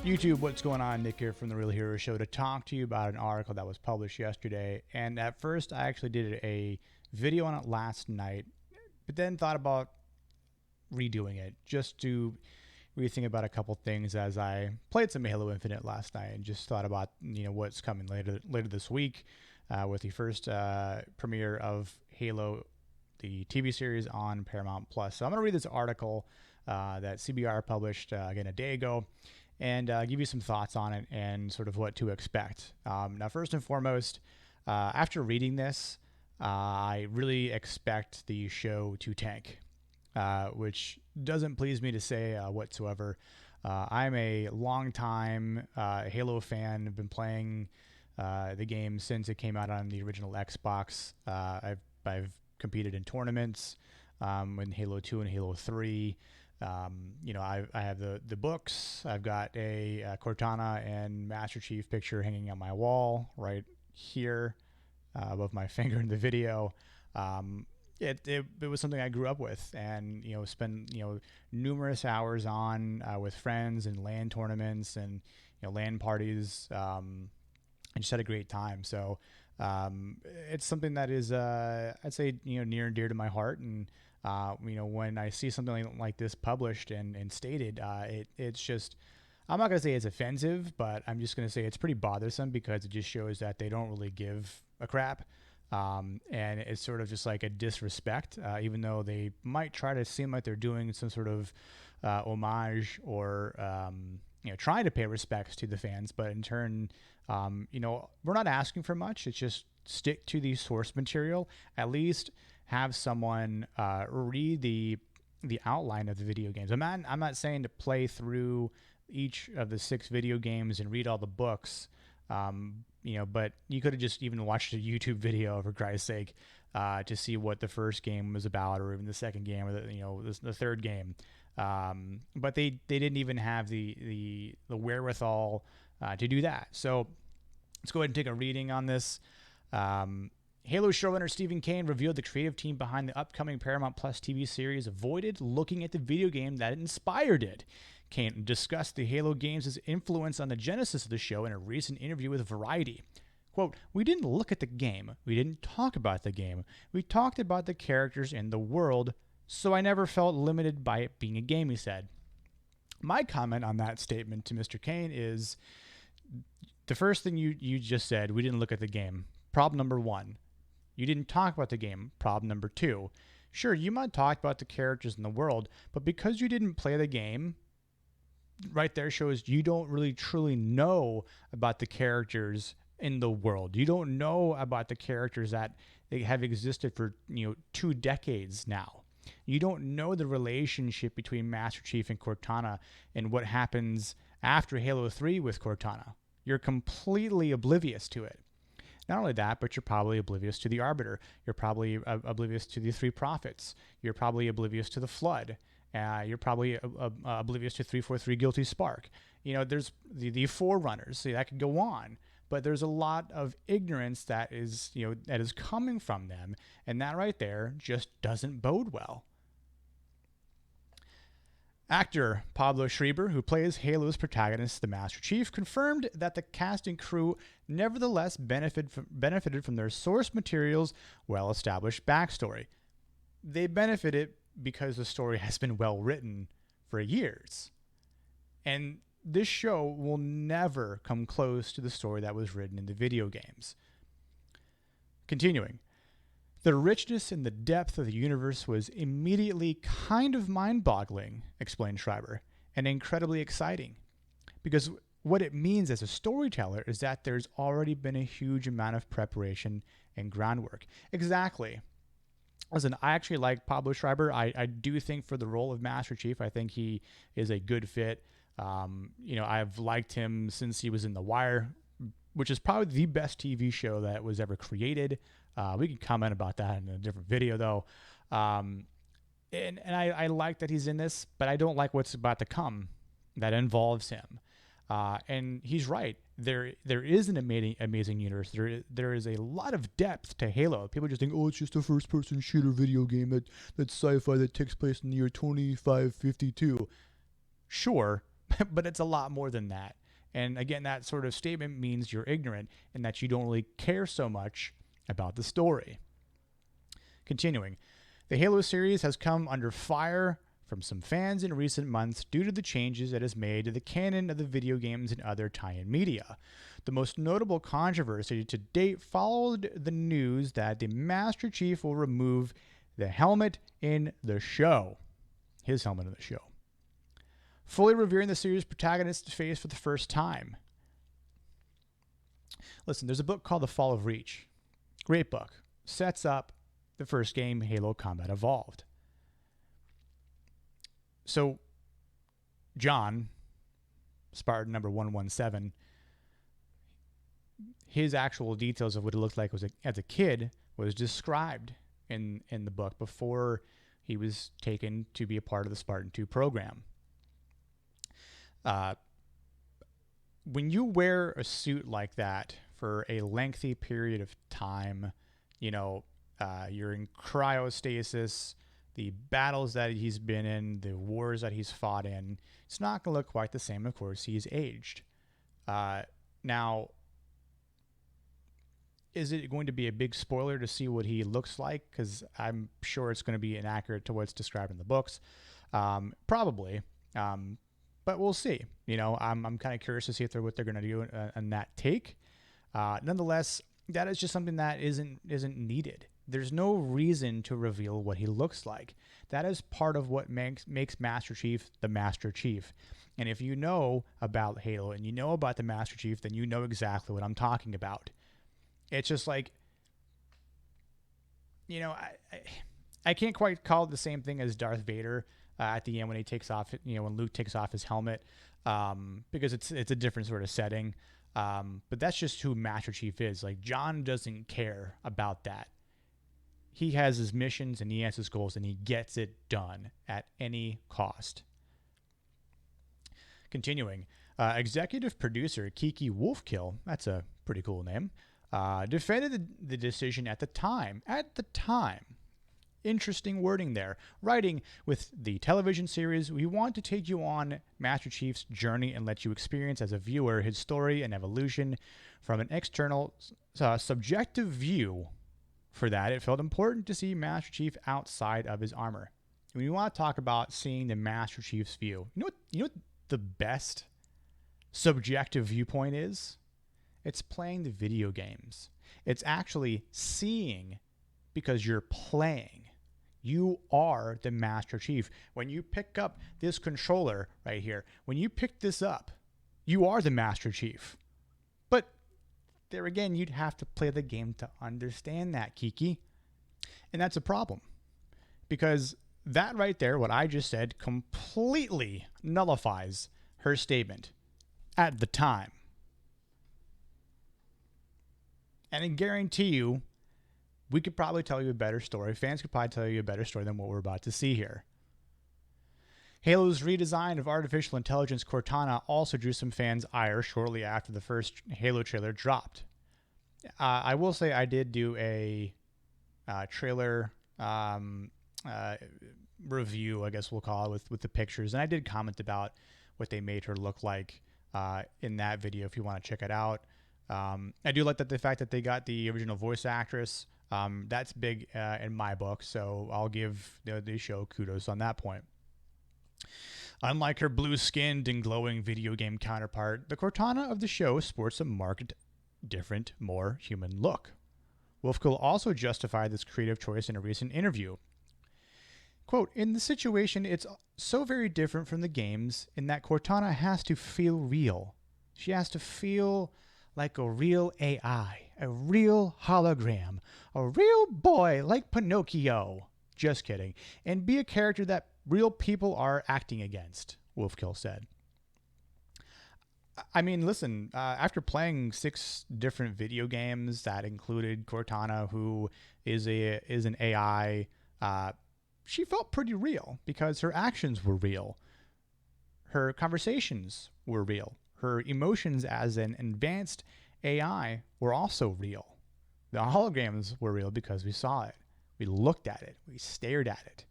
YouTube, what's going on? Nick here from The Real Hero Show to talk to you about an article that was published yesterday. And at first, I actually did a video on it last night, but then thought about redoing it just to rethink about a couple things as I played some Halo Infinite last night and just thought about what's coming later this week with the first premiere of Halo, the TV series on Paramount Plus. So I'm going to read this article that CBR published again a day ago, and give you some thoughts on it and sort of what to expect. Now, first and foremost, after reading this, I really expect the show to tank, which doesn't please me to say whatsoever. I'm a longtime Halo fan. I've been playing the game since it came out on the original Xbox. I've competed in tournaments in Halo 2 and Halo 3. I have the books. I've got a Cortana and Master Chief picture hanging on my wall right here above my finger in the video. It was something I grew up with, and spent numerous hours on with friends and LAN tournaments and LAN parties, and just had a great time. So it's something that is I'd say near and dear to my heart. And when I see something like this published and stated, it's just, I'm not going to say it's offensive, but I'm just going to say it's pretty bothersome because it just shows that they don't really give a crap. And it's sort of just like a disrespect, even though they might try to seem like they're doing some sort of homage or, trying to pay respects to the fans. But in turn, we're not asking for much. It's just stick to the source material. At least have someone read the outline of the video games. I'm not saying to play through each of the 6 video games and read all the books, but you could have just even watched a YouTube video, for Christ's sake, to see what the first game was about, or even the second game, or the third game. But they didn't even have the wherewithal to do that. So let's go ahead and take a reading on this. Halo showrunner Stephen Kane revealed the creative team behind the upcoming Paramount Plus TV series avoided looking at the video game that inspired it. Kane discussed the Halo games' influence on the genesis of the show in a recent interview with Variety. Quote, "We didn't look at the game. We didn't talk about the game. We talked about the characters in the world, so I never felt limited by it being a game," he said. My comment on that statement to Mr. Kane is, the first thing you just said, we didn't look at the game. Problem number 1. You didn't talk about the game. Problem number 2. Sure, you might talk about the characters in the world, but because you didn't play the game, right there shows you don't really truly know about the characters in the world. You don't know about the characters that they have existed for 2 decades now. You don't know the relationship between Master Chief and Cortana and what happens after Halo 3 with Cortana. You're completely oblivious to it. Not only that, but you're probably oblivious to the Arbiter. You're probably oblivious to the 3 Prophets. You're probably oblivious to the Flood. You're probably oblivious to 343 Guilty Spark. There's the Forerunners. See, that could go on. But there's a lot of ignorance that is coming from them, and that right there just doesn't bode well. Actor Pablo Schreiber, who plays Halo's protagonist, the Master Chief, confirmed that the cast and crew nevertheless benefited from their source material's well-established backstory. They benefited because the story has been well written for years. And this show will never come close to the story that was written in the video games. Continuing. The richness and the depth of the universe was immediately kind of mind-boggling, explained Schreiber, and incredibly exciting. Because what it means as a storyteller is that there's already been a huge amount of preparation and groundwork. Exactly. Listen, I actually like Pablo Schreiber. I do think for the role of Master Chief, I think he is a good fit. I've liked him since he was in The Wire, which is probably the best TV show that was ever created. We can comment about that in a different video, though. And I like that he's in this, but I don't like what's about to come that involves him. And he's right. There is an amazing universe. There is a lot of depth to Halo. People just think, oh, it's just a first-person shooter video game that's sci-fi that takes place in the year 2552. Sure, but it's a lot more than that. And again, that sort of statement means you're ignorant and that you don't really care so much about the story. Continuing, the Halo series has come under fire from some fans in recent months due to the changes it has made to the canon of the video games and other tie-in media. The most notable controversy to date followed the news that the Master Chief will remove the helmet in the show. His helmet in the show. Fully revealing the series' protagonist's face for the first time. Listen, there's a book called The Fall of Reach. Great book. Sets up the first game, Halo Combat Evolved. So, John, Spartan number 117, his actual details of what it looked like as a kid was described in the book before he was taken to be a part of the Spartan 2 program. When you wear a suit like that for a lengthy period of time, you're in cryostasis, the battles that he's been in, the wars that he's fought in, it's not going to look quite the same. Of course, he's aged. Now, is it going to be a big spoiler to see what he looks like? Because I'm sure it's going to be inaccurate to what's described in the books. Probably. But we'll see. I'm kind of curious to see what they're going to do in that take. Nonetheless, that is just something that isn't needed. There's no reason to reveal what he looks like. That is part of what makes Master Chief the Master Chief. And if you know about Halo and you know about the Master Chief, then you know exactly what I'm talking about. It's just like, I can't quite call it the same thing as Darth Vader at the end when he takes off, when Luke takes off his helmet, because it's a different sort of setting. But that's just who Master Chief is. Like, John doesn't care about that. He has his missions and he has his goals and he gets it done at any cost. Continuing, executive producer Kiki Wolfkill, that's a pretty cool name, defended the decision at the time. Interesting wording there. Writing, with the television series, we want to take you on Master Chief's journey and let you experience as a viewer his story and evolution from an external, subjective view. For that, it felt important to see Master Chief outside of his armor. When you want to talk about seeing the Master Chief's view, you know what the best subjective viewpoint is? It's playing the video games. It's actually seeing because you're playing. You are the Master Chief. When you pick up this controller right here, when you pick this up, you are the Master Chief. But there again, you'd have to play the game to understand that, Kiki. And that's a problem. Because that right there, what I just said, completely nullifies her statement at the time. And I guarantee you, we could probably tell you a better story. Fans could probably tell you a better story than what we're about to see here. Halo's redesign of artificial intelligence Cortana also drew some fans' ire shortly after the first Halo trailer dropped. I will say I did do a trailer review, I guess we'll call it, with the pictures, and I did comment about what they made her look like in that video if you want to check it out. I do like the fact that they got the original voice actress. That's big in my book, so I'll give the show kudos on that point. Unlike her blue-skinned and glowing video game counterpart, the Cortana of the show sports a marked, different, more human look. Wolfkill also justified this creative choice in a recent interview. Quote, "In the situation, it's so very different from the games in that Cortana has to feel real. She has to feel like a real AI, a real hologram, a real boy like Pinocchio. Just kidding. And be a character that real people are acting against," Wolfkill said. I mean, listen, after playing 6 different video games that included Cortana, who is an AI, she felt pretty real because her actions were real. Her conversations were real. Her emotions as an advanced AI were also real. The holograms were real because we saw it. We looked at it. We stared at it.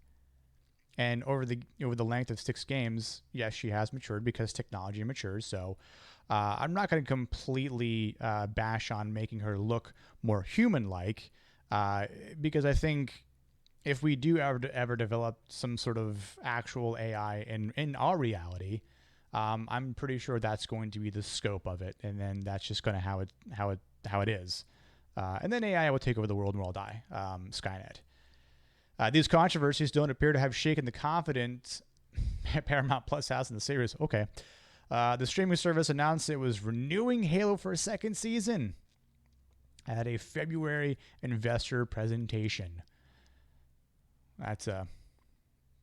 And over the length of 6 games, yes, she has matured because technology matures. So I'm not going to completely bash on making her look more human-like, because I think if we do ever develop some sort of actual AI in our reality, I'm pretty sure that's going to be the scope of it, and then that's just going to how it is. And then AI will take over the world and we'll all die. Skynet. These controversies don't appear to have shaken the confidence Paramount Plus has in the series. Okay. The streaming service announced it was renewing Halo for a second season at a February investor presentation. That's a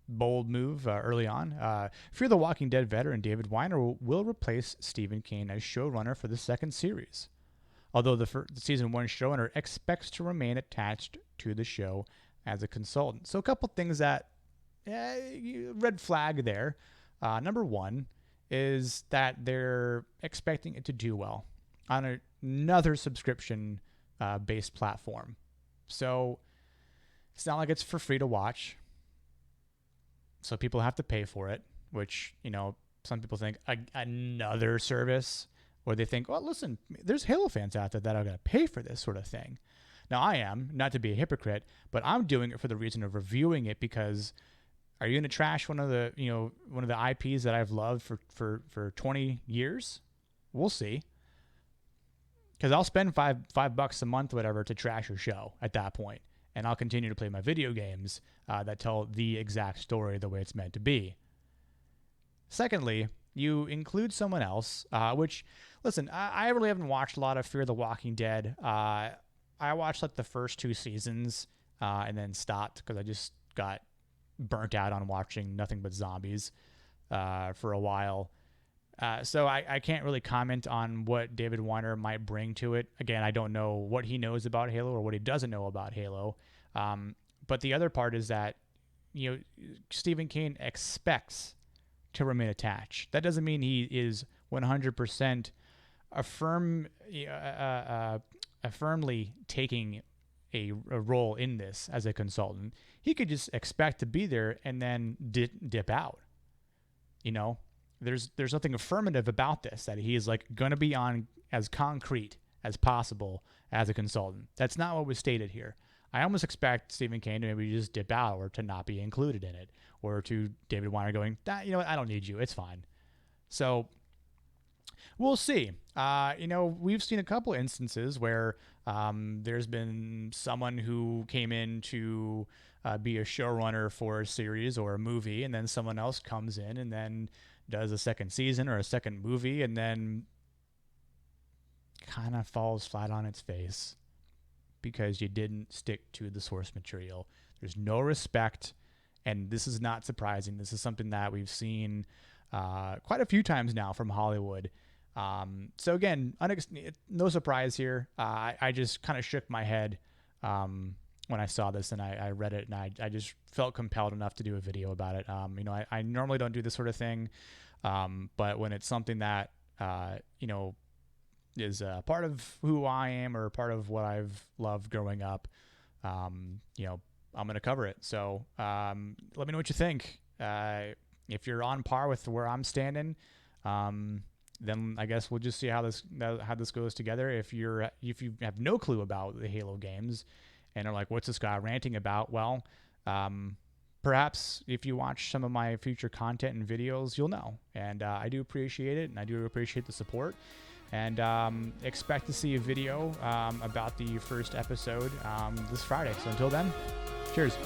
bold move early on. Fear the Walking Dead veteran David Weiner will replace Stephen Kane as showrunner for the second series, although the season 1 showrunner expects to remain attached to the show as a consultant. So a couple things that red flag there. Number one is that they're expecting it to do well on another subscription based platform. So it's not like it's for free to watch. So people have to pay for it, which, some people think another service, or they think, well, listen, there's Halo fans out there that are going to pay for this sort of thing. Now, I am, not to be a hypocrite, but I'm doing it for the reason of reviewing it, because are you going to trash one of the IPs that I've loved for 20 years? We'll see. Because I'll spend $5 a month, whatever, to trash your show at that point. And I'll continue to play my video games that tell the exact story the way it's meant to be. Secondly, you include someone else, which, listen, I really haven't watched a lot of Fear the Walking Dead. I watched like the first 2 seasons and then stopped because I just got burnt out on watching nothing but zombies for a while. So I can't really comment on what David Weiner might bring to it. Again, I don't know what he knows about Halo or what he doesn't know about Halo. But the other part is that, Stephen Kane expects to remain attached. That doesn't mean he is 100% firmly taking a role in this as a consultant. He could just expect to be there and then dip out. There's nothing affirmative about this, that he is like going to be on as concrete as possible as a consultant. That's not what was stated here. I almost expect Stephen Kane to maybe just dip out or to not be included in it, or to David Weiner going, you know what, I don't need you. It's fine. So we'll see. We've seen a couple instances where there's been someone who came in to be a showrunner for a series or a movie, and then someone else comes in and then does a second season or a second movie, and then kind of falls flat on its face because you didn't stick to the source material. There's no respect, and this is not surprising. This is something that we've seen quite a few times now from Hollywood. So again, no surprise here. I just kind of shook my head when I saw this, and I read it, and I just felt compelled enough to do a video about it. I normally don't do this sort of thing, but when it's something that is part of who I am or part of what I've loved growing up, I'm going to cover it. So let me know what you think. If you're on par with where I'm standing, then I guess we'll just see how this goes together. If you have no clue about the Halo games and are like, what's this guy ranting about? Well, perhaps if you watch some of my future content and videos, you'll know. And I do appreciate it, and I do appreciate the support. And expect to see a video about the first episode this Friday. So until then, cheers.